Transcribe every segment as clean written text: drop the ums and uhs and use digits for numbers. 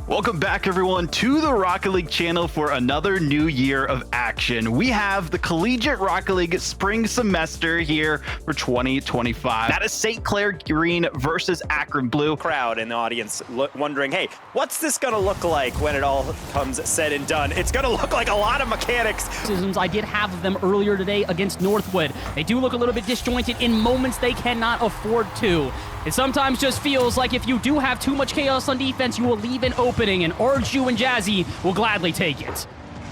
Welcome back, everyone, to the Rocket League channel for another new year of action. We have the Collegiate Rocket League spring semester here for 2025. That is St. Clair Green versus Akron Blue. Crowd in the audience wondering, hey, what's this going to look like when it all comes said and done? It's going to look like a lot of mechanics. I did have them earlier today against Northwood. They do look a little bit disjointed in moments they cannot afford to. It sometimes just feels like if you do have too much chaos on defense, you will leave an opening, and Arju and Jazzy will gladly take it.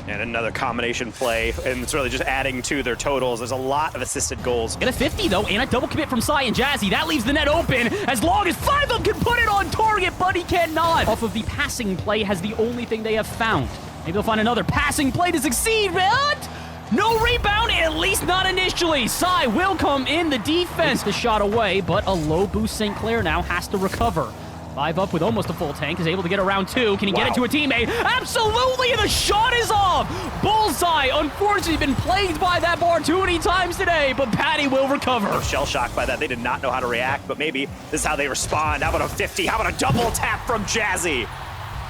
And another combination play, and it's really just adding to their totals. There's a lot of assisted goals. Get a 50, though, and a double commit from Sai and Jazzy. That leaves the net open as long as 5 of them can put it on target, but he cannot. Off of the passing play has the only thing they have found. Maybe they'll find another passing play to succeed, but no rebound, at least not initially. Sai will come in the defense. The shot away, but a low boost St. Clair now has to recover. 5 up with almost a full tank, is able to get around 2. Can he get it to a teammate? Absolutely, and the shot is off! Bullseye, unfortunately, been plagued by that bar too many times today, but Patty will recover. Shell-shocked by that. They did not know how to react, but maybe this is how they respond. How about a 50? How about a double tap from Jazzy?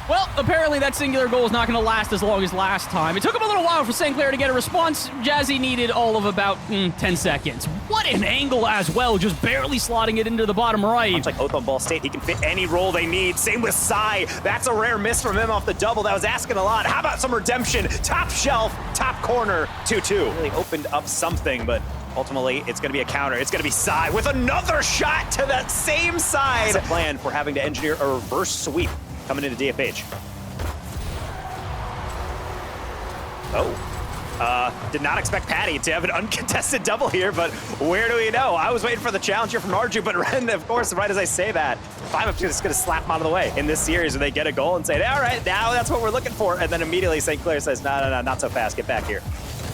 Well, apparently that singular goal is not going to last as long as last time. It took him a little while for St. Clair to get a response. Jazzy needed all of about 10 seconds. What an angle as well, just barely slotting it into the bottom right. Much like Oath on Ball State, he can fit any role they need. Same with Sai. That's a rare miss from him off the double. That was asking a lot. How about some redemption? Top shelf, top corner, 2-2. Really opened up something, but ultimately, it's going to be a counter. It's going to be Sai with another shot to that same side. That's a plan for having to engineer a reverse sweep coming into DFH. Did not expect Patty to have an uncontested double here, but where do we know? I was waiting for the challenge here from Arju, but Ren, of course, right as I say that, 5 up is going to slap him out of the way in this series where they get a goal and say, all right, now that's what we're looking for. And then immediately St. Clair says, no, not so fast. Get back here.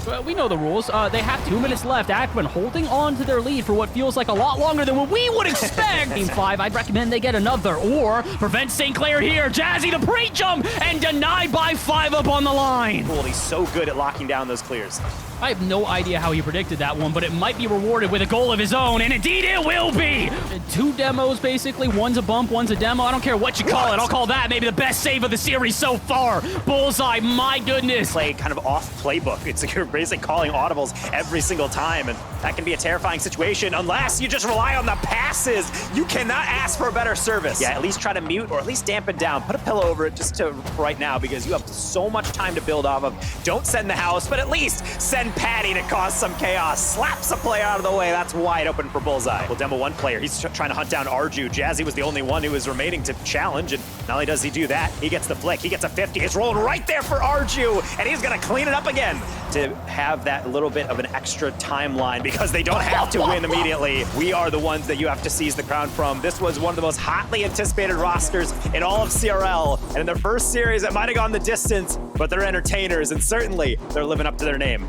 Well, we know the rules. They have 2 minutes left. Akron holding on to their lead for what feels like a lot longer than what we would expect. Game 5, I'd recommend they get another, or prevent St. Clair here. Jazzy the pre-jump and denied by 5 up on the line. Cool, he's so good at locking down those clears. I have no idea how he predicted that one, but it might be rewarded with a goal of his own, and indeed it will be! 2 demos, basically. One's a bump, one's a demo. I don't care what you call it. I'll call that maybe the best save of the series so far. Bullseye, my goodness. Play kind of off playbook. It's like you're basically calling audibles every single time, and that can be a terrifying situation unless you just rely on the passes. You cannot ask for a better service. Yeah, at least try to mute or at least dampen down. Put a pillow over it just to right now because you have so much time to build off of. Don't send the house, but at least send Patty to cause some chaos. Slaps a play out of the way. That's wide open for Bullseye. Well, demo 1 player. He's trying to hunt down Arju. Jazzy was the only one who was remaining to challenge, and not only does he do that, he gets the flick. He gets a 50. It's rolling right there for Arju, and he's going to clean it up again to have that little bit of an extra timeline because they don't have to win immediately. We are the ones that you have to seize the crown from. This was one of the most hotly anticipated rosters in all of CRL, and in their first series, it might have gone the distance, but they're entertainers, and certainly they're living up to their name.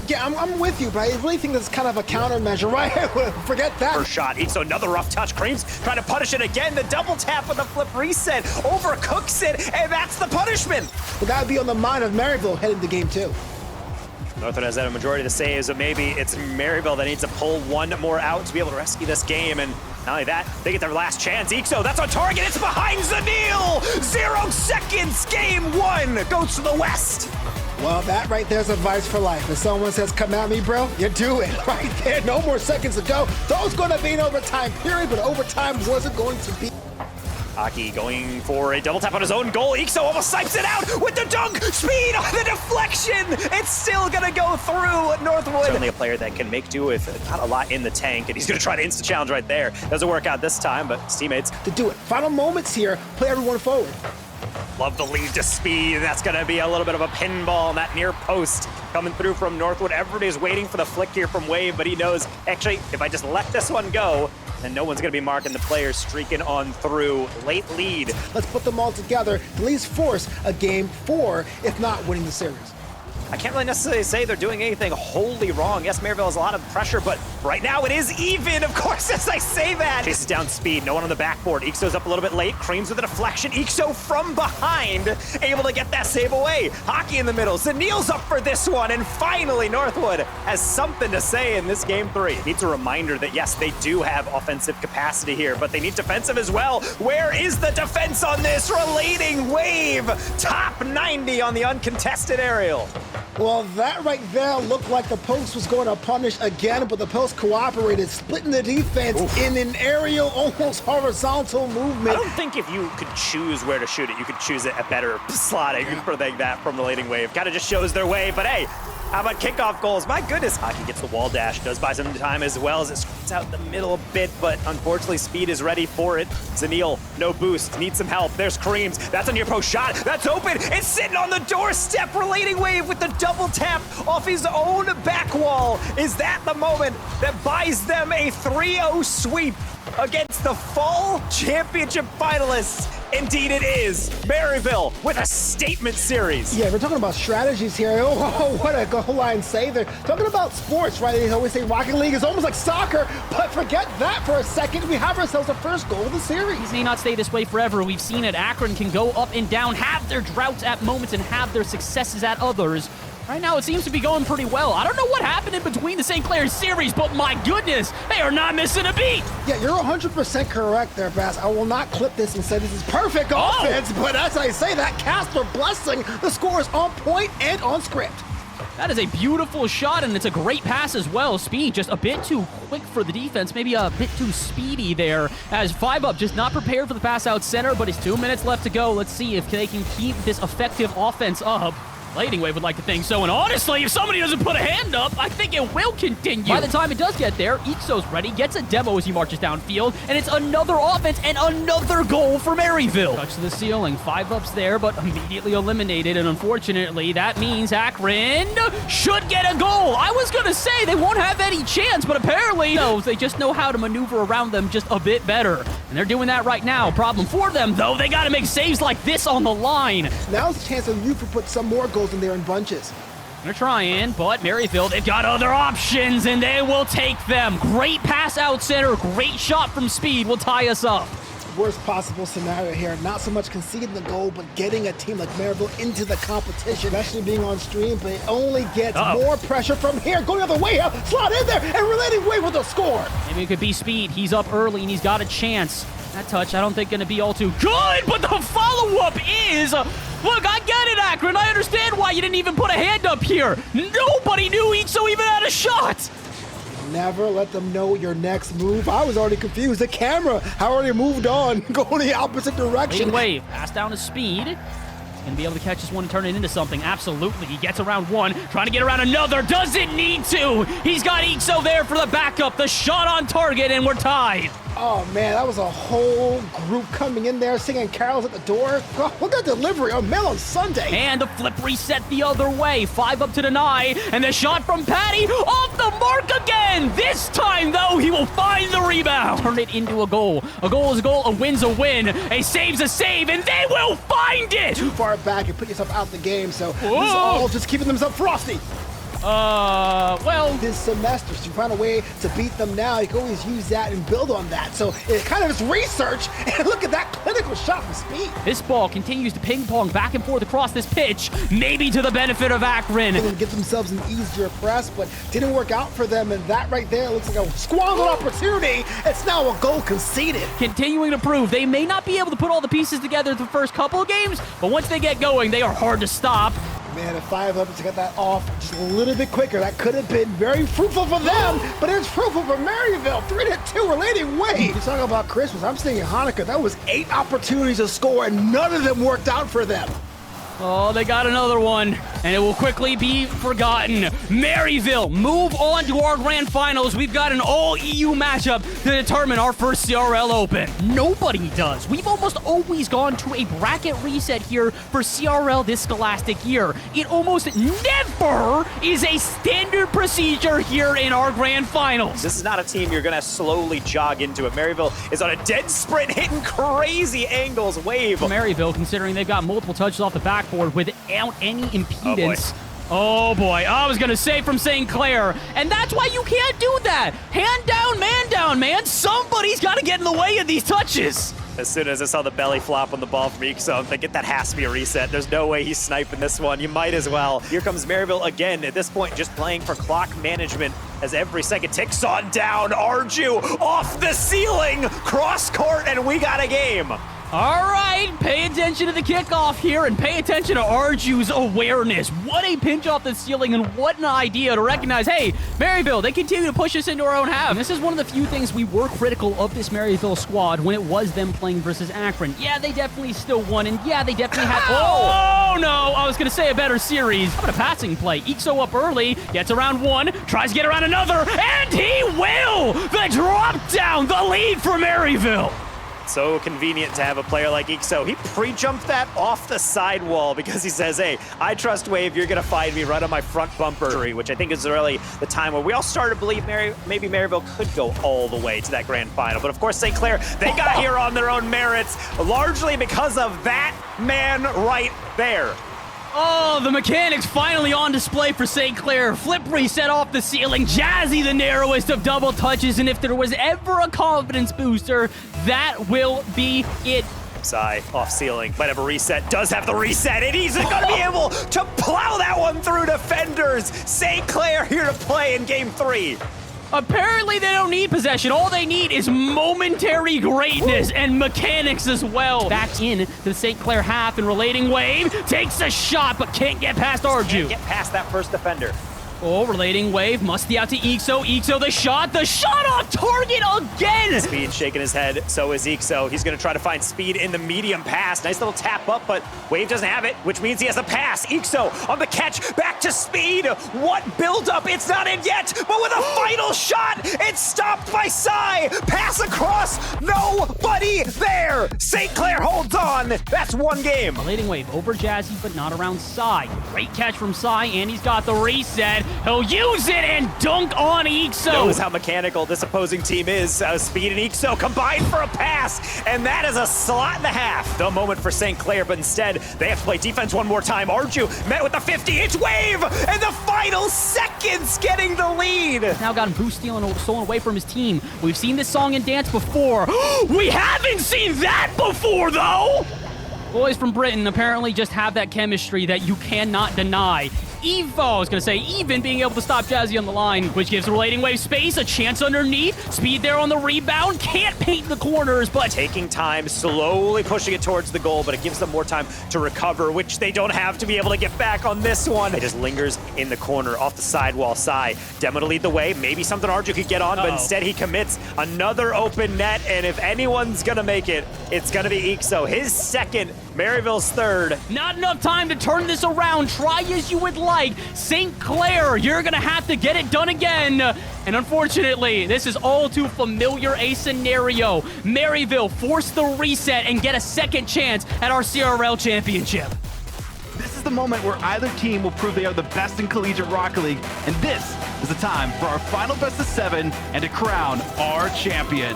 Yeah, I'm with you, but I really think that's kind of a countermeasure, right? Forget that. First shot, so another rough touch. Cream's trying to punish it again. The double tap with the flip reset. Overcooks it, and that's the punishment. But that would be on the mind of Maryville heading to game 2. Northwood has had a majority of the saves, but maybe it's Maryville that needs to pull one more out to be able to rescue this game. And not only that, they get their last chance. Ixo, that's on target. It's behind Zanil. 0 seconds. Game 1 goes to the west. Well, that right there's advice for life. If someone says, come at me, bro, you do it right there. No more seconds to go. Those going to be an overtime period, but overtime wasn't going to be. Aki going for a double tap on his own goal. Ixo almost sipes it out with the dunk. Speed on the deflection. It's still going to go through Northwood. Certainly a player that can make do with not a lot in the tank, and he's going to try to insta-challenge right there. Doesn't work out this time, but his teammates to do it. Final moments here. Play everyone forward. Love the lead to speed. That's going to be a little bit of a pinball on that near post coming through from Northwood. Everybody's waiting for the flick here from Wave, but he knows, actually, if I just let this one go, then no one's going to be marking the players streaking on through. Late lead. Let's put them all together to at least force a game 4, if not winning the series. I can't really necessarily say they're doing anything wholly wrong. Yes, Maryville has a lot of pressure, but right now it is even, of course, as I say that. Chases down Speed, no one on the backboard. Ixo's up a little bit late, Creams with a deflection. Ixo from behind, able to get that save away. Hockey in the middle, Zanil's up for this one, and finally Northwood has something to say in this game 3. Needs a reminder that yes, they do have offensive capacity here, but they need defensive as well. Where is the defense on this relating wave? Top 90 on the uncontested aerial. Well, that right there looked like the post was going to punish again, but the post cooperated, splitting the defense in an aerial, almost horizontal movement. I don't think if you could choose where to shoot it, you could choose it a better slotting for that from the relating wave. Kind of just shows their way, but hey, how about kickoff goals? My goodness, Hockey gets the wall dash, does buy some time as well as it squirts out the middle a bit, but unfortunately Speed is ready for it. Zanil, no boost, needs some help. There's Creams, that's a near post shot, that's open, it's sitting on the doorstep. Relating wave with the double tap off his own back wall. Is that the moment that buys them a 3-0 sweep against the fall championship finalists? Indeed it is. Maryville with a statement series. Yeah, we're talking about strategies here. Oh, what a goal line save. They're talking about sports, right? They always say Rocket League is almost like soccer, but forget that for a second. We have ourselves the first goal of the series. These may not stay this way forever. We've seen it. Akron can go up and down, have their droughts at moments and have their successes at others. Right now, it seems to be going pretty well. I don't know what happened in between the St. Clair series, but my goodness, they are not missing a beat. Yeah, you're 100% correct there, Bass. I will not clip this and say this is perfect offense, but as I say that, Casper blessing, the score is on point and on script. That is a beautiful shot, and it's a great pass as well. Speed just a bit too quick for the defense, maybe a bit too speedy there, as 5-Up just not prepared for the pass out center, but it's 2 minutes left to go. Let's see if they can keep this effective offense up. Relating wave would like to think so, and honestly, if somebody doesn't put a hand up, I think it will continue. By the time it does get there, Ixo's ready, gets a demo as he marches downfield, and it's another offense and another goal for Maryville. Touch to the ceiling, 5-Up's there, but immediately eliminated, and unfortunately, that means Akron should get a goal. I was gonna say they won't have any chance, but apparently, no, they just know how to maneuver around them just a bit better, and they're doing that right now. Problem for them, though, they gotta make saves like this on the line. Now's a chance for you to put some more goals in there in bunches. They're trying, but Maryville, they've got other options, and they will take them. Great pass out center, great shot from Speed will tie us up. Worst possible scenario here, not so much conceding the goal, but getting a team like Maryville into the competition, especially being on stream, but it only gets more pressure from here. Go the other way, slot in there, and relating wave with a score. Maybe it could be Speed. He's up early, and he's got a chance. That touch, I don't think going to be all too good, but the follow-up is... Look, I get it, Akron. I understand why you didn't even put a hand up here. Nobody knew Ixo even had a shot. Never let them know your next move. I was already confused. The camera already moved on, going the opposite direction. Big wave, pass down to Speed. He's going to be able to catch this one and turn it into something. Absolutely. He gets around one, trying to get around another. Doesn't need to. He's got Ixo there for the backup. The shot on target, and we're tied. Oh, man, that was a whole group coming in there singing carols at the door. Oh, look at that delivery on Mail on Sunday. And the flip reset the other way. 5-Up to deny, and the shot from Patty off the mark again. This time, though, he will find the rebound. Turn it into a goal. A goal is a goal, a win's a win. A save's a save, and they will find it. Too far back and put yourself out the game, so this is all just keeping themselves frosty. Well, this semester, so you find a way to beat them now. You can always use that and build on that. So it kind of is research, and look at that clinical shot from Speed. This ball continues to ping pong back and forth across this pitch, maybe to the benefit of Akron. They get themselves an easier press, but didn't work out for them, and that right there looks like a squandered opportunity. It's now a goal conceded. Continuing to prove they may not be able to put all the pieces together the first couple of games, but once they get going, they are hard to stop. Man, if 5-Up to get that off just a little bit quicker, that could have been very fruitful for them, but it's fruitful for Maryville. 3-2 relating wave. You're talking about Christmas. I'm thinking Hanukkah. That was 8 opportunities to score, and none of them worked out for them. Oh, they got another one, and it will quickly be forgotten. Maryville move on to our grand finals. We've got an all-EU matchup to determine our first CRL Open. Nobody does. We've almost always gone to a bracket reset here for CRL this scholastic year. It almost never is a standard procedure here in our grand finals. This is not a team you're going to slowly jog into it. Maryville is on a dead sprint, hitting crazy angles. Wave. Maryville, considering they've got multiple touches off the backboard without any impedance. Oh boy, I was gonna say from St. Clair, and that's why you can't do that. Hand down, man. Somebody's gotta get in the way of these touches. As soon as I saw the belly flop on the ball from Ixo, I'm thinking that has to be a reset. There's no way he's sniping this one. You might as well. Here comes Maryville again. At this point, just playing for clock management as every second ticks on down. Arju off the ceiling, cross court, and we got a game. All right, pay attention to the kickoff here and pay attention to Arju's awareness. What a pinch off the ceiling and what an idea to recognize, hey, Maryville, they continue to push us into our own half. And this is one of the few things we were critical of this Maryville squad when it was them playing versus Akron. Yeah, they definitely still won, and yeah, they definitely had... Oh, no, I was going to say a better series. How about a passing play? Ixo up early, gets around one, tries to get around another, and he will! The drop down, the lead for Maryville. So convenient to have a player like Ixo. He pre-jumped that off the sidewall because he says, hey, I trust Wave, you're going to find me right on my front bumper, which I think is really the time where we all started to believe maybe Maryville could go all the way to that grand final. But of course, St. Clair, they got here on their own merits, largely because of that man right there. Oh, the mechanics finally on display for St. Clair. Flip reset off the ceiling. Jazzy, the narrowest of double touches. And if there was ever a confidence booster, that will be it. Psy off ceiling, might have a reset, does have the reset, and he's going to be able to plow that one through defenders. St. Clair here to play in game 3. Apparently they don't need possession. All they need is momentary greatness and mechanics as well. Back in to the St. Clair half and relating wave. Takes a shot but can't get past Arju. Can't get past that first defender. Oh, relating wave. Must be out to Ixo. Ixo, the shot off target again. Speed shaking his head. So is Ixo. He's going to try to find Speed in the medium pass. Nice little tap up, but Wave doesn't have it, which means he has a pass. Ixo on the catch. Back to Speed. What build up? It's not in yet, but with a final shot, it's stopped by Psy. Pass across. Nobody there. St. Clair holds on. That's one game. Relating wave over Jazzy, but not around Psy. Great catch from Psy, and he's got the reset. He'll use it and dunk on Ixo. Knows how mechanical this opposing team is. Speed and Ixo combined for a pass, and that is a slot and a half. The moment for St. Clair, but instead they have to play defense one more time. Arju met with the 50-inch wave, and the final seconds getting the lead. Now got him boost stealing stolen away from his team. We've seen this song and dance before. We haven't seen that before, though. Boys from Britain apparently just have that chemistry that you cannot deny. Evo, I was going to say, even being able to stop Jazzy on the line, which gives Relating Wave space, a chance underneath, Speed there on the rebound, can't paint the corners, but taking time, slowly pushing it towards the goal, but it gives them more time to recover, which they don't have to be able to get back on this one. It just lingers in the corner, off the sidewall. Psy, Demo to lead the way, maybe something Arju could get on, but instead he commits another open net, and if anyone's going to make it, it's going to be Ixo. His second, Maryville's third. Not enough time to turn this around. Try as you would like. St. Clair, you're going to have to get it done again. And unfortunately, this is all too familiar a scenario. Maryville forced the reset and get a second chance at our CRL championship. This is the moment where either team will prove they are the best in Collegiate Rocket League, and this is the time for our final best of 7 and to crown our champion.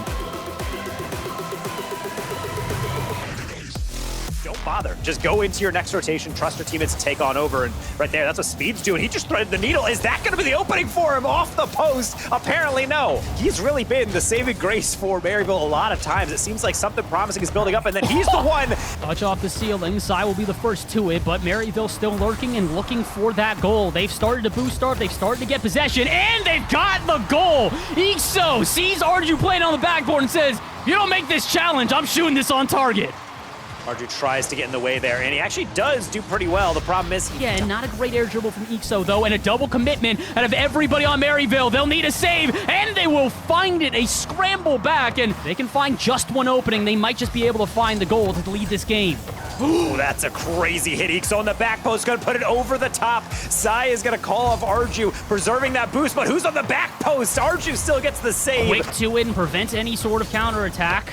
Don't bother. Just go into your next rotation, trust your teammates to take on over, and right there, that's what Speed's doing. He just threaded the needle. Is that going to be the opening for him off the post? Apparently no. He's really been the saving grace for Maryville a lot of times. It seems like something promising is building up, and then he's the one. Touch off the ceiling. Psy will be the first to it, but Maryville still lurking and looking for that goal. They've started to boost start. They've started to get possession, and they've got the goal. Ixo sees Arju playing on the backboard and says, you don't make this challenge, I'm shooting this on target. Arju tries to get in the way there, and he actually does do pretty well. The problem is... Yeah, not a great air dribble from Ixo, though, and a double commitment out of everybody on Maryville. They'll need a save, and they will find it. A scramble back, and they can find just one opening. They might just be able to find the goal to lead this game. Ooh, that's a crazy hit. Ixo on the back post, going to put it over the top. Psy is going to call off Arju, preserving that boost, but who's on the back post? Arju still gets the save. Quick to it and prevents any sort of counterattack.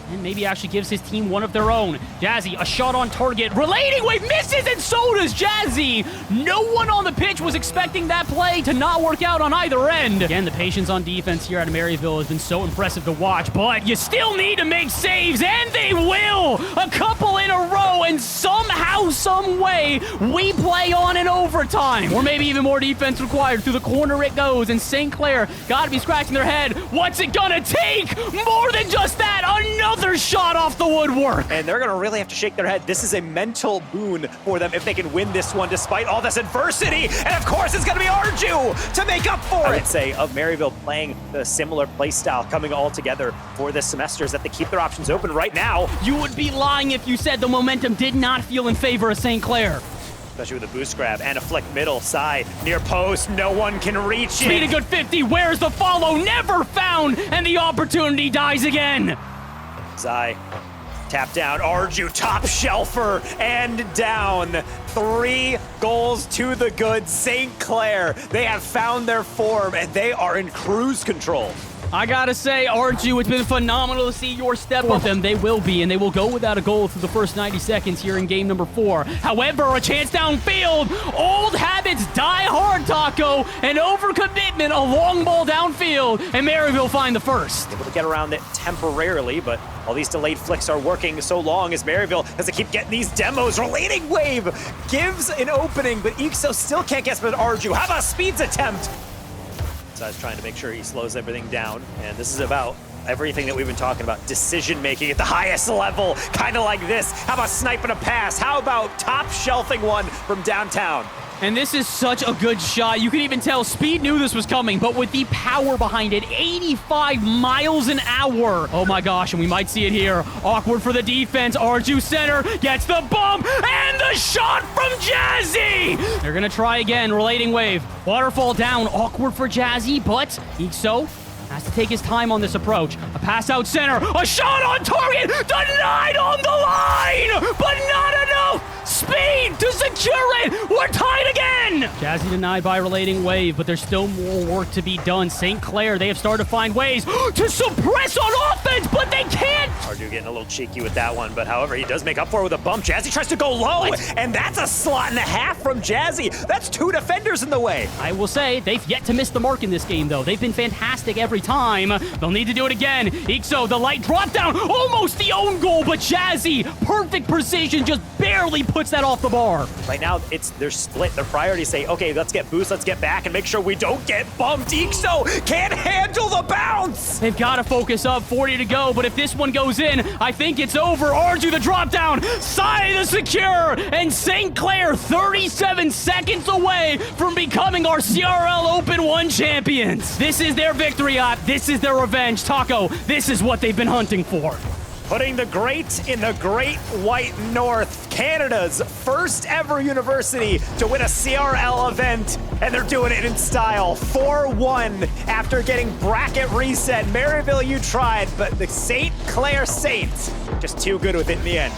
And maybe actually gives his team one of their own. Jazzy, a shot on target. Relating wave misses, and so does Jazzy. No one on the pitch was expecting that play to not work out on either end. Again, the patience on defense here at Maryville has been so impressive to watch, but you still need to make saves, and they will. A couple in a row, and somehow, somehow, some way, we play on in overtime. Or maybe even more defense required. Through the corner it goes, and St. Clair gotta be scratching their head. What's it gonna take? More than just that, another shot off the woodwork. And they're gonna really have to shake their head. This is a mental boon for them if they can win this one despite all this adversity. And of course, it's gonna be Arju to make up for it. I would say of Maryville playing the similar play style coming all together for this semester is that they keep their options open right now. You would be lying if you said the momentum did not feel in favor of St. Clair. Especially with a boost grab and a flick middle side near post. No one can reach it. Speed a good 50. Where's the follow? Never found, and the opportunity dies again. Zai, tap down. Arju, top shelfer, and down. 3 goals to the good. St. Clair, they have found their form, and they are in cruise control. I gotta say, Arju, it's been phenomenal to see your step up them. They will be, and they will go without a goal through the first 90 seconds here in game number 4. However, a chance downfield. Old habits die hard, Taco. An overcommitment, a long ball downfield, and Maryville find the first. Able to get around it temporarily, but all these delayed flicks are working so long as Maryville has to keep getting these demos. Relating wave gives an opening, but Ixo still can't get with Arju. How about Speed's attempt? So I was trying to make sure he slows everything down, and this is about everything that we've been talking about. Decision-making at the highest level, kind of like this. How about sniping a pass? How about top shelving one from downtown? And this is such a good shot. You can even tell Speed knew this was coming, but with the power behind it, 85 miles an hour. Oh my gosh, and we might see it here. Awkward for the defense. Arju center gets the bump, and the shot from Jazzy. They're gonna try again, relating wave. Waterfall down, awkward for Jazzy, but Ixo has to take his time on this approach. A pass out center, a shot on target, denied on the line, but not enough speed to secure it. We're tied again. Jazzy denied by relating wave, but there's still more work to be done. St. Clair, they have started to find ways to suppress on offense, but they can't. Arju getting a little cheeky with that one, but however, he does make up for it with a bump. Jazzy tries to go low, and that's a slot and a half from Jazzy. That's 2 defenders in the way. I will say, they've yet to miss the mark in this game, though. They've been fantastic every time. They'll need to do it again. Ixo, the light drop down, almost the own goal, but Jazzy, perfect precision, just barely puts that off the bar. Right now, they're split. Their priorities say, okay, let's get boost, let's get back, and make sure we don't get bumped. Ixo can't handle the bounce. They've got to focus up, 40 to go, but if this one goes in, I think it's over. Arju, the drop down, Sai the secure, and St. Clair 37 seconds away from becoming our CRL Open 1 champions. This is their victory lap. This is their revenge. Taco, this is what they've been hunting for. Putting the great in the Great White North, Canada's first ever university to win a CRL event, and they're doing it in style. 4-1 after getting bracket reset. Maryville, you tried, but the St. Clair Saints just too good with it in the end.